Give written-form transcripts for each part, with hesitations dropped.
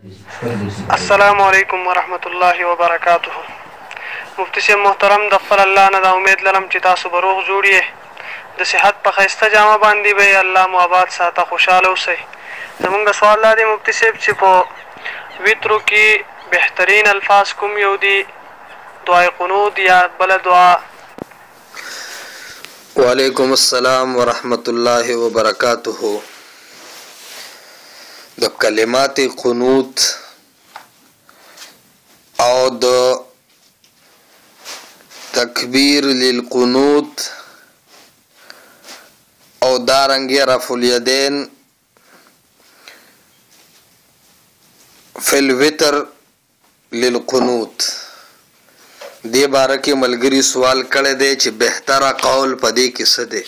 السلام علیکم ورحمت الله وبرکاته. مفتی صاحب محترم، د خپل الله نه دا امید لرم چې تاسو به روغ جوړ یې، د صحت په ښایسته جامه باندې به یې الله مو آباد ساته، خوشحاله اوسئ. زمونږ سوال دا دی مفتی صاحب چې په وترو کې بهترین الفاظ کوم یو دي؟ دعای قنوت یا بله دعا؟ وعلیکم السلام ورحمت الله وبرکاته. د کلمات قنوت او د تکبیر للقنوت او دارنګ رفع الیدین فی الوتر للقنوت. دې باره کې ملګري سوال کړی دی چې بهتره قول په دې کې څه دی.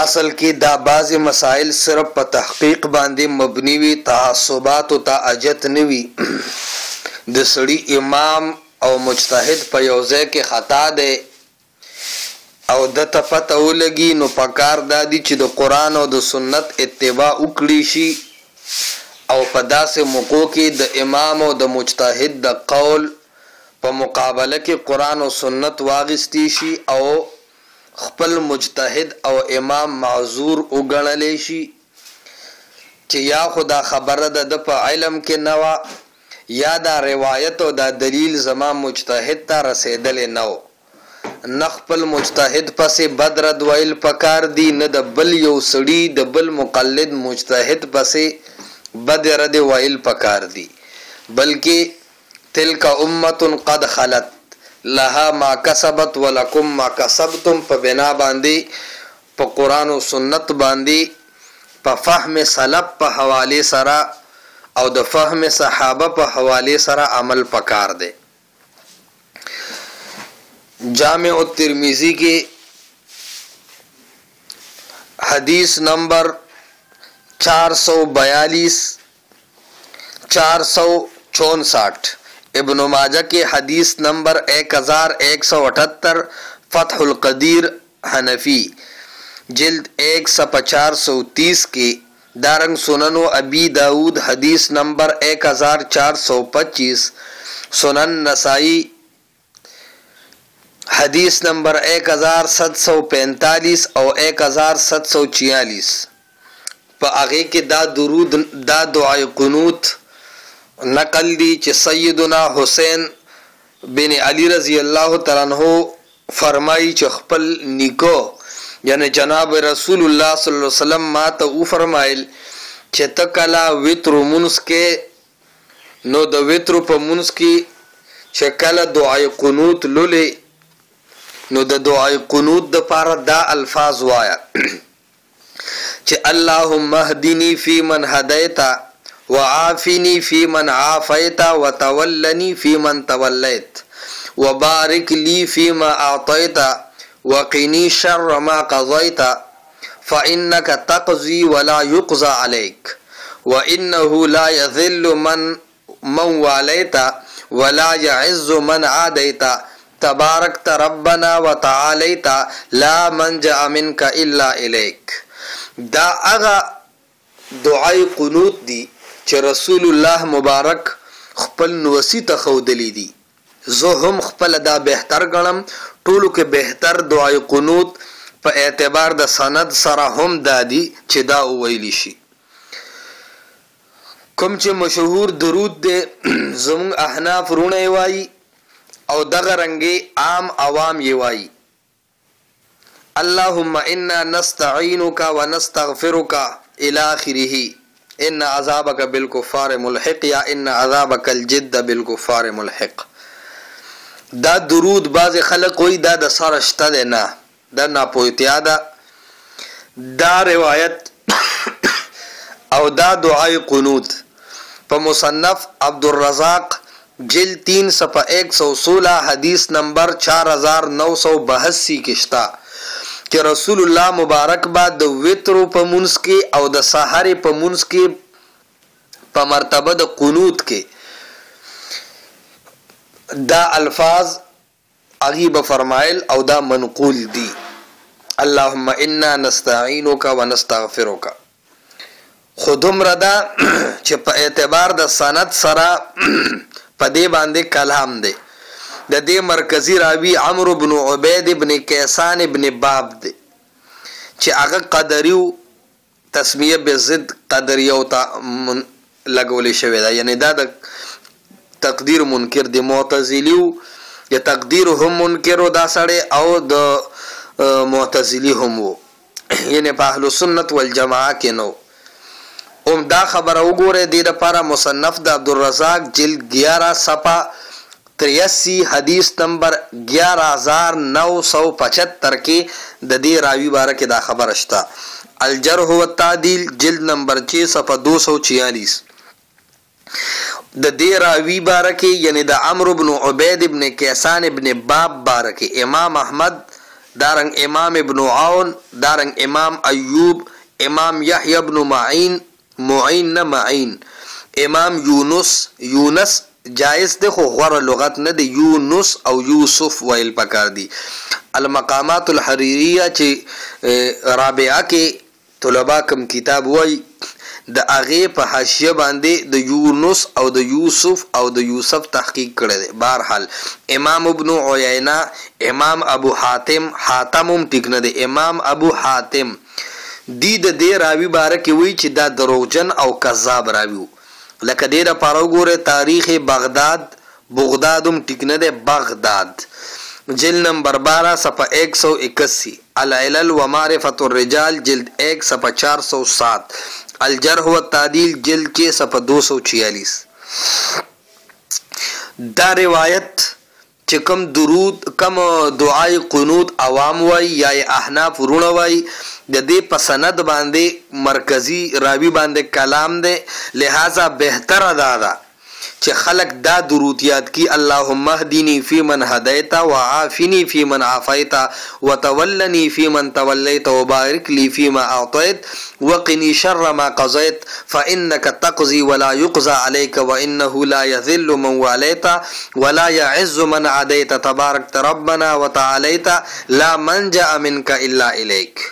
اصل کې دا بعضې مسائل صرف په تحقیق باندې مبني وي، تعصباتو ته اجت نه وي. د سړي امام او مجتهد په یو ځای کې خطا دی او د ته پته ولګي، نو پکار دا دي چې د قرآن او د سنت اتباع وکړي شي او په داسې موقعو کې د امام او د مجتهد د قول په مقابله کې قرآن او سنت واغستی شي او خپل مجتهد او امام معذور وګڼلی شي چې یا خدا خبره د په علم کې نه وه یا دا روایت او دا دلیل زما مجتهد ته رسېدلی نه و. نه خپل مجتهد پسې بد رد ویل پکار دي، نه د بل یو سړي د بل مقلد مجتهد پسې بد رد ویل پکار دي، بلکې تلک امة قد خلت لها ما کسبت ولکم ما کسبتم په بنا باندې په قرآن او سنت باندې په فهم سلف په حواله سره او د فهم صحابه په حواله سره عمل پکار دی. جامع الترمذی کې حدیث نمبر 442 464، ابن ماجہ کے حدیث نمبر 1178، فتح القدیر حنفی جلد 1 صفحہ 430 کے، دارنگ سنن و ابی داود حدیث نمبر 1425، سنن نسائی حدیث نمبر 1745 او 1746. په هغه کې دا درود دا دعای قنوت نقل دی چې سیدنا حسین بن علی رضی الله تعالی عنہ فرمایي چې خپل نیکو یعنی جناب رسول الله صلی الله علیه وسلم ما ته او فرمایل چې تکلا وتر منس کې نو د وتر په منس کې چې کله دعای قنوت لولې نو د دعای قنوت د پاره دا الفاظ وایا چې اللهم اهدنی فی من هدیت وعافنی فی من عافیت وتولنی فی من تولیت وبارک لی فی ما اعطیت وقنی شر ما قضیت فإنک تقضی ولا یقضى علیک وإنه لا یذل من والیت ولا یعز من عادیت تبارکت ربنا وتعالیت لا منجأ منک الا الیک. دا اغا دعای قنوت دی چې رسول الله مبارک خپل نوسی ته ښودلی دي. زه هم خپل دا بهتر ګڼم، ټولو کې بهتر دعای قنوت په اعتبار د سند سره هم دا دي چې دا وویلی شي. کوم چې مشهور درود دی زمونږ احناف رونه یې وایي او دغه رنګې عام عوام یې وایي. اللهم انا نستعینک ونستغفرک الى آخره ان عذابک بالکفار ملحق یا ان عذابک الجد بالکفار ملحق. دا درود بعض خلق وی دا د سره شته دی، نه دا ناپوهتیا ده. دا روایت او دا دعای قنوت په مصنف عبدالرزاق جلد 3 صفحہ 116 حدیث نمبر 4982 کې شته کہ رسول اللہ مبارک با د وتر په منځ کې او د سحر په منځ کې په مرتبه د قنوت کې دا الفاظ اغیب فرمایل او دا منقول دی. اللهم انا نستعینک ونستغفرک. خودم ردا چې په اعتبار د سند سره په دې باندې کلام دی د دې مرکزی راوی عمرو بن عبید ابن کیسان ابن باب دی چې هغه قدریو تسمیه به ضد قدریو ته لګولې شوی دا یعنی دا د تقدیر منکر دی معتزلیو یا تقدیر هم منکر دا سړی او د معتزلی هم وو یعنی په اهل سنت والجماعه کې نو دا خبره وګوره د لپاره مصنف د عبدالرزاق جلد 11 صفحه 83 حدیث نمبر 11975 کې د دې راوی باره کې دا خبره شته الجرح والتعدیل جلد نمبر 6 صفحه 246 د دې راوی باره کې یعنی د عمرو بن عبید ابن کیسان ابن باب باره کې امام احمد دارنګ امام ابن عون دارنګ امام ایوب امام یحیی ابن معین امام یونس جائز ده خو غوره لغت نه دی یونس او یوسف ویل پکار دی المقامات الحریریه چې رابعه کې طلبا کم کتاب وای د اغه په حاشیه باندې د یونس او د یوسف او د یوسف تحقیق کړی دی بهرحال امام ابن عیینه امام ابو حاتم ټیک نه دی امام ابو حاتم دی د دې راوی باره کې وی چې دا دروغجن او کذاب راوی لکه دې د پاره وګوره تاریخ بغدادم ټیک نه دی بغداد جلد نمبر 12 صفحه 181 العلل و معرفت الرجال جلد 1 صفحه 407 الجرح والتعدیل جلد 6 صفحه 246 دا روایت چې کم درود کم دعای قنوت عوام وای یا احناف ورونه وای د دې په سند باندې مرکزی راوی باندې کلام دی لہذا بهتر ادا چې خلق دا درود یاد کی اللهم اهدنی فی من هدیت وعافنی فی من عافیت وتولنی فی من تولیت وبارک لی فیما اعطیت وقنی شر ما قضیت فانک تقضی ولا یقضى عليك وانه لا يذل من والیت ولا يعز من عادیت تبارک ربنا وتعالیت لا منجا منك الا الیک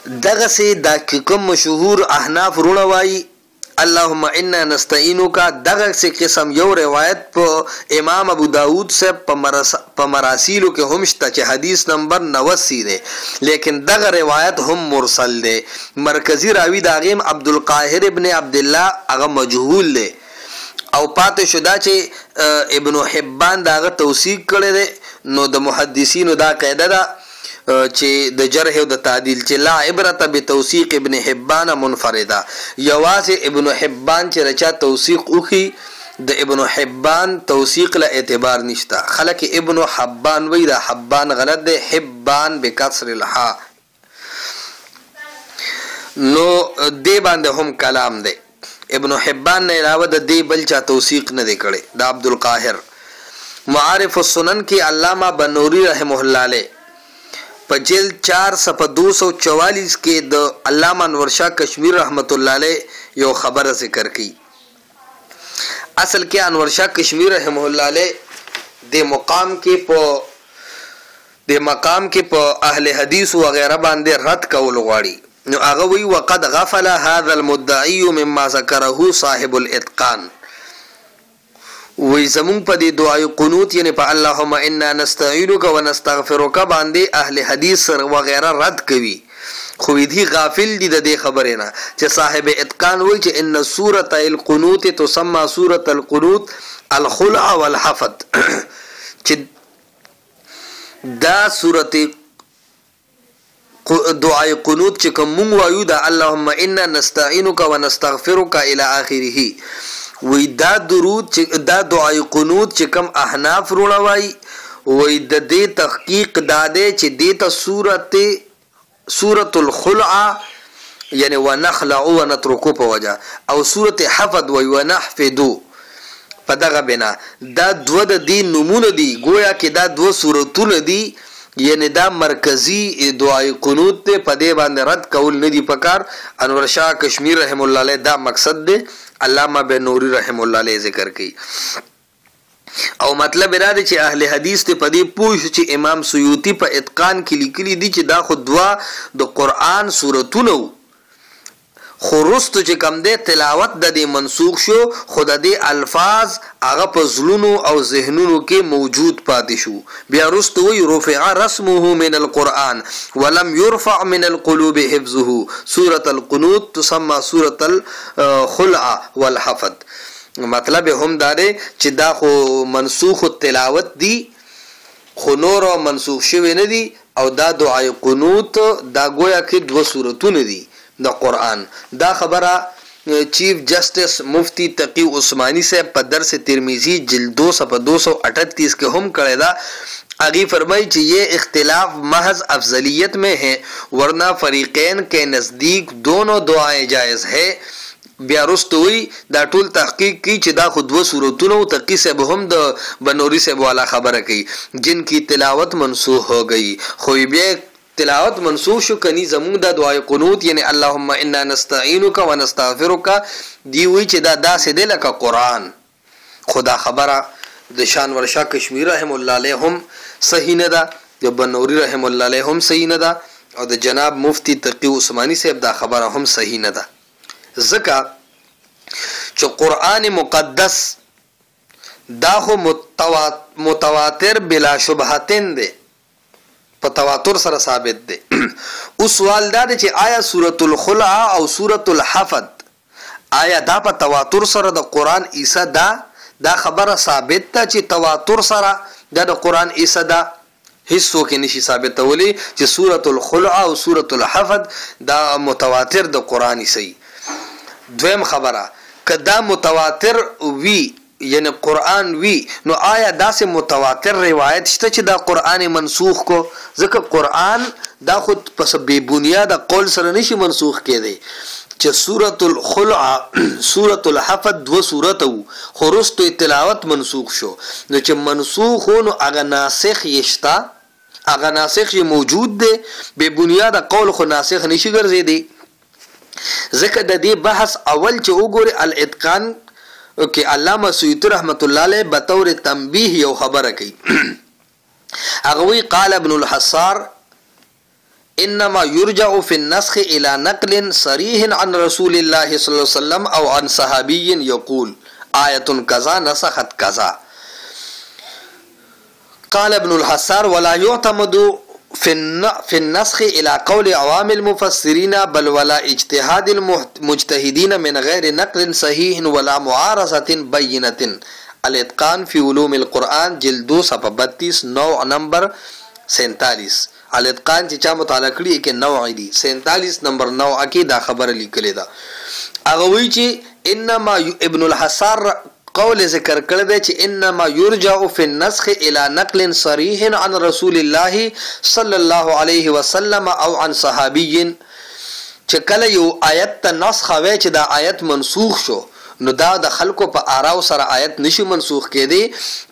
دغه سي دا کوم مشهور احناف رونوای اللهم انا نستعینک دغه سي قسم یو روایت په امام ابو داود سے په مراسیلو کې هم شته چې حدیث نمبر 89 دی لیکن دغه روایت هم مرسل دی مرکزی راوی داغیم عبدالقاهر ابن عبد الله هغه مجهول دی او پاتې شدا چې ابن حبان داغه توثیق کړی دی نو د محدثینو دا قاعده ده چې د جرح او د تعدیل چې لا عبرت بتوثیق ابن حبان منفردا یواز ابن حبان چې رچا توثیق وکي د ابن حبان توثیق له اعتبار نشتا خلک ابن حبان وی دا حبان غلط دی حبان بکسر الحاء نو دی باندې هم کلام دی ابن حبان نه علاوه د دی بل چا توثیق نه دی کړي د عبدالقاهر معارف السنن کې علامہ بنوری رحمه الله علیه په جلد 4 صفحه 244 کې د علامہ انور شاه کشمیر رحمت الله علیه یو خبره ذکر کړي اصل کې انور شاه کشمیر رحمه الله علیه د مقام کې په اهل حدیث و غیره باندې رد کول غواړي نو هغه وی وقد غفل هذا المدعي مما ذكره صاحب الاتقان وی زمون په دې دعای قنوت یعنی په اللهم انا نستعینک ونستغفرک باندې اهل حدیث و غیره رد کوي خو دې غافل دي د دې خبره نه چې صاحب اتقان وی چې ان سوره القنوت تسمى سوره القنوت الخلع والحفظ چې دا سوره دعای قنوت چې کوم وایو دا اللهم انا نستعینک ونستغفرک الى اخره وی دا درود چې دا دعای قنوت چې کم احناف رونوای وی د دې تحقیق داده چې دیتا سورۃ الخلع یعنی ونخلع ونترکو په وجه او سورۃ حفظ وی ونحفظو په دغه بنا دا دو د دې نمونه دي گویا کې دا دو سورتونه دي یعنی دا مرکزی دعای قنوت ته په دې باندې رد کول نه دی پکار انور شاه کشمیر رحم الله علیه دا مقصد دی علامہ بنوری رحم الله علیه ذکر کړي او مطلب را دي چې اهل حدیث ته په دې پوښ چې امام سیوطی په اتقان کې لیکلي دي چې دا خو دوا د قران سورتونه خو رستو چې کم دی تلاوت د دې منسوخ شو خو د دې الفاظ هغه په زړونو او ذهنونو کې موجود پاتې شو. بیا رستو وی رفع رسمه من القرآن ولم يرفع من القلوب حفظه. سورة القنوت تسمى سورة الخلع والحفظ. مطلب هم داره چې دا خو منسوخ تلاوت دی خو نور منسوخ شوی نه دی او دا دعای قنوت دا گویا کې 2 سورتونه دي د قرآن. دا خبره چیف جسٹس مفتی تقی عثمانی صاحب په درس ترمذی جلد 238 کے ہم کړی دا. آگے فرمائی کہ یہ اختلاف محض افضلیت میں ہے ورنہ فریقین کے نزدیک دونوں دعائیں جائز ہے. بیا رستوی دا ټول تحقیق کی چې دا خود 2 سورتونو تقی صاحب هم د بنوری صاحب والا خبره کوي جن کی تلاوت منسوخ ہو گئی. خو بیا تلاوت منسوخ شو کنی زمون دا دعای قنوت یعنی اللهم انا نستعینک و نستغفرک دی وی چې دا داسې دی لکه قرآن. خدا خبره د شانور شاه کشمیری رحم الله علیه هم صحیح نه ده د بنوری رحم الله علیه هم صحیح نه ده او د جناب مفتی تقی عثمانی صاحب دا خبره هم صحیح نه ده. ځکه چې قرآن مقدس دا خو متواتر بلا شبهتن دی په تواتر سره ثابت دی. اوس سوال دا دی چې آیا سورۃ الخلع او سورۃ الحفظ آیا دا په تواتر سره د قرآن عیسی دا خبره ثابت ده چې تواتر سره د قرآن عیسی دا هیڅ کې نشي ثابتولی چې سورۃ الخلع او سورۃ الحفظ دا متواتر د قرآن عیسی. دویم خبره که دا متواتر وی یعنی قرآن وی نو آیا داسې متواتر روایت شته چې دا قرآن منسوخ کو؟ ځکه قرآن دا خود پس بے بنیاد قول سره نشي منسوخ کېدی چې سورۃ الخلع سورۃ الحفظ 2 سورت وو خو رستو تلاوت منسوخ شو نو چې منسوخ نو هغه ناسخ یشتا هغه ناسخ موجود دی بے بنیاد قول خو ناسخ نشي ګرځیدی. ځکه د دې بحث اول چې وګوري الاتقان کې علامه سیوطی رحمت الله علیه بطور تنبیه یو خبره کوي. هغه وی قال ابن الحصار انما يرجع في النسخ الى نقل صريح عن رسول الله صلى الله عليه وسلم او عن صحابي يقول آية كذا نسخت كذا. قال ابن الحصار ولا يعتمد في النسخ الى قول عوام المفسرين بل ولا اجتهاد المجتهدين من غير نقل صحيح ولا معارضة بينة. الاتقان في علوم القرآن جلد 232 نوع نمبر 47. الاتقان چې چا مطالعه کړی کې نوع دي 47 نمبر نوع کې دا خبره لیکلې ده. هغه وی چې انما ابن الحصار قول ذکر کړی دی چې انما يرجع في النسخ الى نقل صريح عن رسول الله صلى الله عليه وسلم او عن صحابي. چې کله یو آیت ته نسخ وای چې دا آیت منسوخ شو نو دا د خلکو په آراو سره آیت نشي منسوخ کېدی.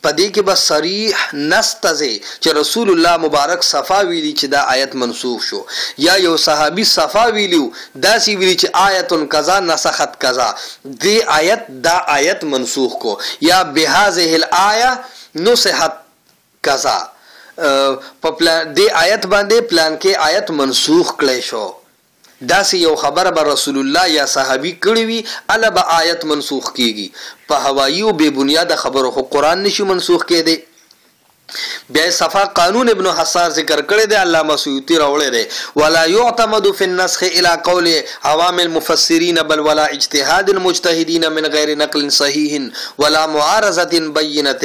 په دې کې بس صریح نستزه چې رسول الله مبارک صفا ویلی چې دا آیت منسوخ شو یا یو صحابي صفا ویلیو دا سی ویلی چې آیت کذا نسخت کذا دی آیت دا آیت منسوخ کو یا بهذه الايه نسخت کذا په پلان دی آیت باندې پلان کې آیت منسوخ کړي شو. دا سی یو خبر به رسول الله یا صحابي کړي وي الا به آیت منسوخ کیږي. په هوایی او بے بنیاد خبرو خو قرآن نشي منسوخ کېدی. بیا صفا قانون ابن حصار ذکر کړی دی علامه سیوطی راوړی دی ولا يعتمد في النسخ الى قول عوام المفسرين بل ولا اجتهاد المجتهدين من غير نقل صحيح ولا معارضه بينه.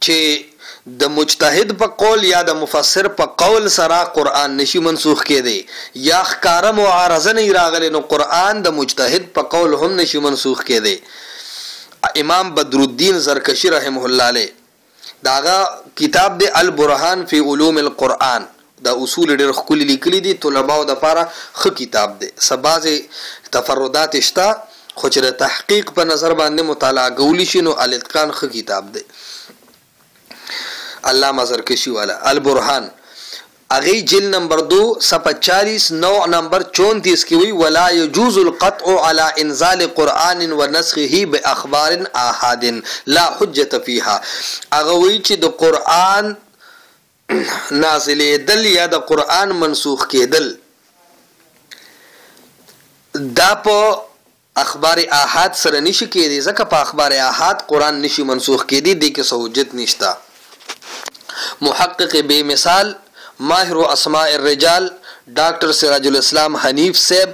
چې د مجتهد په قول یا د مفسر په قول سره قرآن نشي منسوخ کېدی یا ښکاره معارضه نه راغلی نو قرآن د مجتهد په قول هم نشي منسوخ کېدی. امام بدر الدین زرکشی رحمه الله علیه داغه کتاب دی البرهان فی علوم القرآن دا اصول ډېر ښکلي لیکلي دي طلباو دپاره ښه کتاب دی. څه بعضې تفردات شته خو چې د تحقیق په نظر باندې مطالعه کولی شي نو الاتقان ښه کتاب دی علامہ زرکشی والا. البرهان اغی جل نمبر 2 صفحہ 40 نوع نمبر 34 کی ہوئی ولا يجوز القطع على انزال قرآن ونسخه باخبار احاد لا حجة فيها. اغوی چې د قرآن نازل دل یا د قرآن منسوخ کېدل دا په اخبار احاد سره نشي کېدی ځکه په اخبار احاد قرآن نشي منسوخ کېدی دې کې حجت نشته. محقق بے مثال ماهر اسماء الرجال ډاکټر سراج الاسلام حنیف صاحب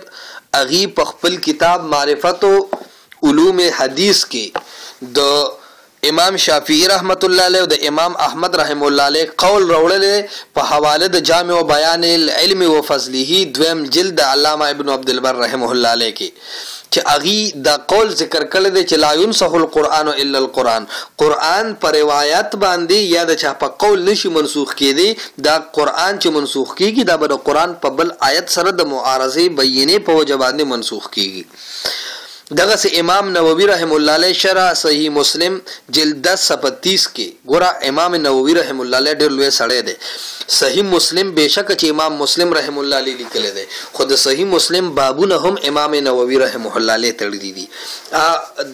اغي په خپل کتاب معرفت علوم حدیث کې د امام شافعی رحمت الله علیه او د امام احمد رحم الله علیه قول راوړل په حواله د جامع بیان العلم و فضله دویم جلد علامه ابن عبد البر رحمه الله علیه کې چې اغي دا قول ذکر کړل دی چې لا ينسخ القرآن الا القرآن، قرآن پر روایت باندې یا د چا په قول نشي منسوخ کېدی. دا قرآن چې منسوخ کیږي دا به د قرآن په بل آیت سره د معارضه بینه په وجه باندې منسوخ کیږي. دغه سه امام نووي رحم الله علیه شرح صحیح مسلم جلد 37 کې ګوره امام نووي رحم الله علیه ډېر لوی سړی دی. صحیح مسلم بشک چې امام مسلم رحم الله علیه لیکل دی خو د صحیح مسلم بابونه هم امام نووي رحم الله علیه تړلي دي.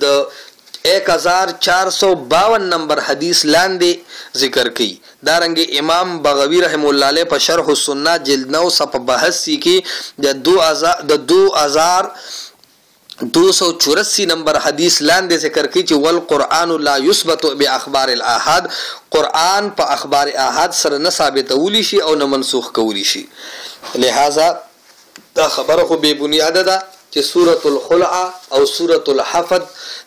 د 1452 نمبر حدیث لاندې ذکر کړي. دارنګ امام بغوی رحم الله علیه په شرح السنه جلد 9 صفحه 82 کې د 2284 نمبر حدیث لاندې ذکر کوي چې والقرآن لا يثبت باخبار الاحاد، قرآن په اخبار احاد سره نه ثابتولی شي او نه منسوخ کولی شي. لہذا دا خبره خو بے بنیاد ده چې سورۃ الخلع او سورۃ الحفظ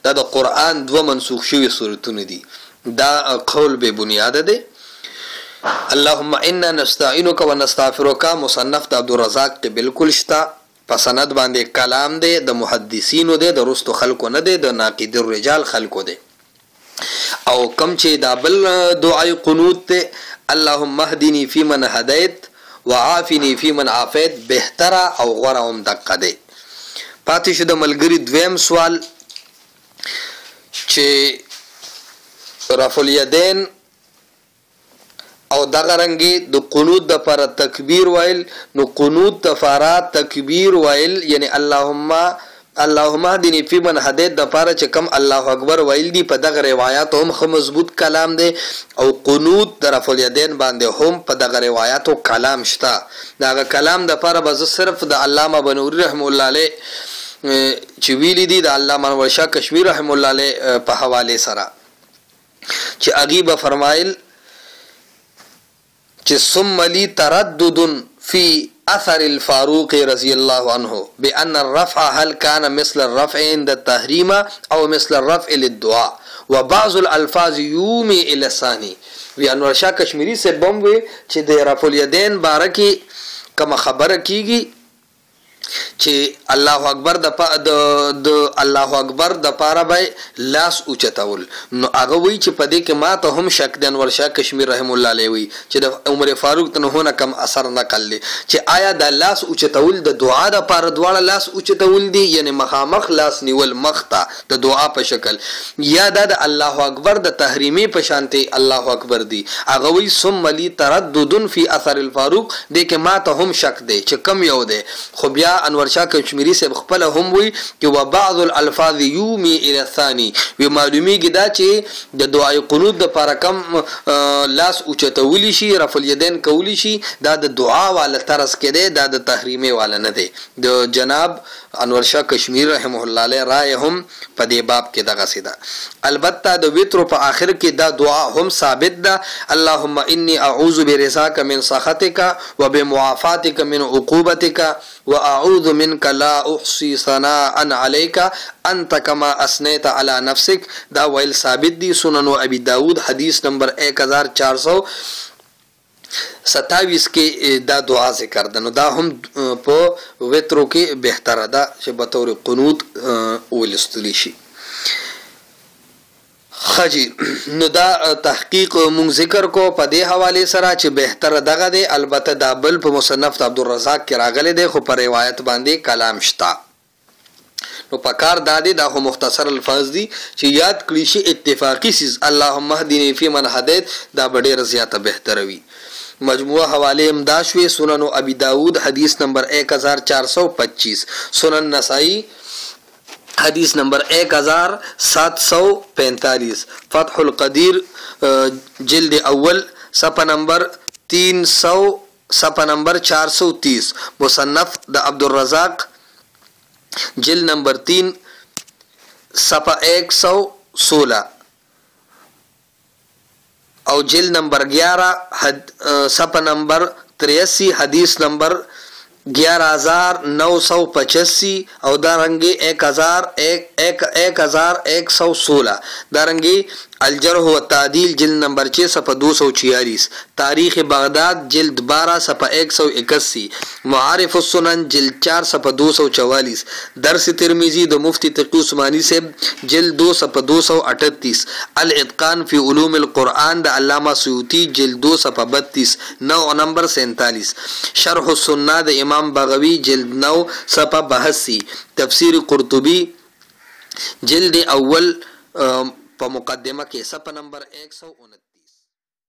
دا د قرآن دوه منسوخ شوی سورتونه دي. دا قول بے بنیاد ده. اللهم انا نستعینک ونستغفرک مصنف د عبدالرزاق کې بالکل شتا په سند باندې کلام دی د محدثینو دی د رستو خلکو نه دی د ناقد الرجال خلکو دی. او کم چې دا بل دعای قنوت ته اللهم اهدنی فیمن هدیت وعافنی فیمن عافیت بهتره او غوره هم دقه دی. پاتې شو د ملګری دویم سوال چې رفع الیدین او دغه رنګي د قنوت د پر تکبیر ویل نو قنوت د فرات تکبیر ویل یعنی اللهم اهدنی فیمن هدیت د پاره چې کم الله اکبر ویل دی په دغه روایت هم خو مضبوط کلام دی او قنوت د رفع الیدین باندې هم په دغه روایت او کلام شته. دغه کلام د پاره به صرف د علامه بنوری رحم الله علیه چې ویل دي د علامه انور شاه کشمیر رحم الله علیه په حواله سره چې اغیبه فرمایل چې ثم لي تردد في اثر الفاروق رضي الله عنه بان الرفع هل كان مثل الرفع عند التحريم او مثل الرفع للدعاء وبعض الالفاظ يومي الى الثاني. وی انور شاه کشمیری سے بموي چې د رفع الیدین بارکی کوم خبره کیږي چې الله اکبر د الله اکبر د پاره به لاس اوچتول نو هغه وی چې په دې کې ما ته هم شک د انور شاه کشمیر رحم الله علیه وی چې د عمر فاروق ته نه کم اثر نقل دي چې آیا د لاس اوچتول د دعا د پاره دواړه لاس اوچتول دي یعنی مخامخ لاس نیول مخته د دعا په شکل یا د الله اکبر د تحریمی په شانتي الله اکبر دی. هغه وی ثم لي تردد في اثر الفاروق دې کې ما ته هم شک دی چې کم یو دی. خو بیا انور شاه کشمیری سے خپل هم وی چې وبعض الالفاظ یومی الى الثاني وی معلومیږي دا چې د دعای قنوت د لپاره کم لاس اوچتولی شي رفع الیدین کولی شي دا د دعا والا طرز کې دی دا د تحریمي والا نه دی. د جناب انور شاه کشمیر رحمه الله علیه رائے هم په دې باب کې دغه سیده. البته د وتر په آخر کې دا دعا هم ثابت ده اللهم انی اعوذ برضاک من سخطک وبمعافاتک من عقوبتک واعوذ منك لا احصي ثناء عليك انت كما اثنيت على نفسك. دا ویل ثابت دی سنن ابي داود حدیث نمبر 1427 کې دا دعا ذکر ده. نو دا هم په وترو کې بهتره ده چې به طور قنوت ولستلی شي. خجی نو دا تحقیق مونږ ذکر کو په دې حواله سره چې بهتره دغه دی. البته دا بل په مصنف عبدالرزاق کې راغلی دی خو په روایت باندې کلام شته. نو پکار دادی دا خو مختصر الفاظ دي چې یاد کړی شي اتفاقی سیز اللهم اهدنی فیمن هدیت دا ډېر زیاته بهتره وي. مجموعه حواله امدا شوی سنن ابي داود حدیث نمبر 1425 سنن نسائی حدیث نمبر 1745 فتح القدیر جلد اول صفحہ نمبر 300 صفحہ نمبر 430 مصنف د عبدالرزاق جلد نمبر 3 صفحہ 116 او جلد نمبر 11 صفحہ نمبر 83 حدیث نمبر 11985 او دارنګي 1116 دارنګي الجرح والتعديل جلد نمبر 6 صفحہ 246 تاریخ بغداد جلد 12 صفحہ 181 معارف السنن جلد 4 صفحہ 244 درس ترمذی د مفتی تقی عثمانی سے جلد 2 صفحہ 238 الاتقان فی علوم القرآن د علامہ سیوطی جلد 2 صفحہ 32 نو نمبر 47 شرح السنہ د امام بغوی جلد 9 صفحہ 82 تفسیر قرطبی جلد اول په مقدمه کې صفحه نمبر 129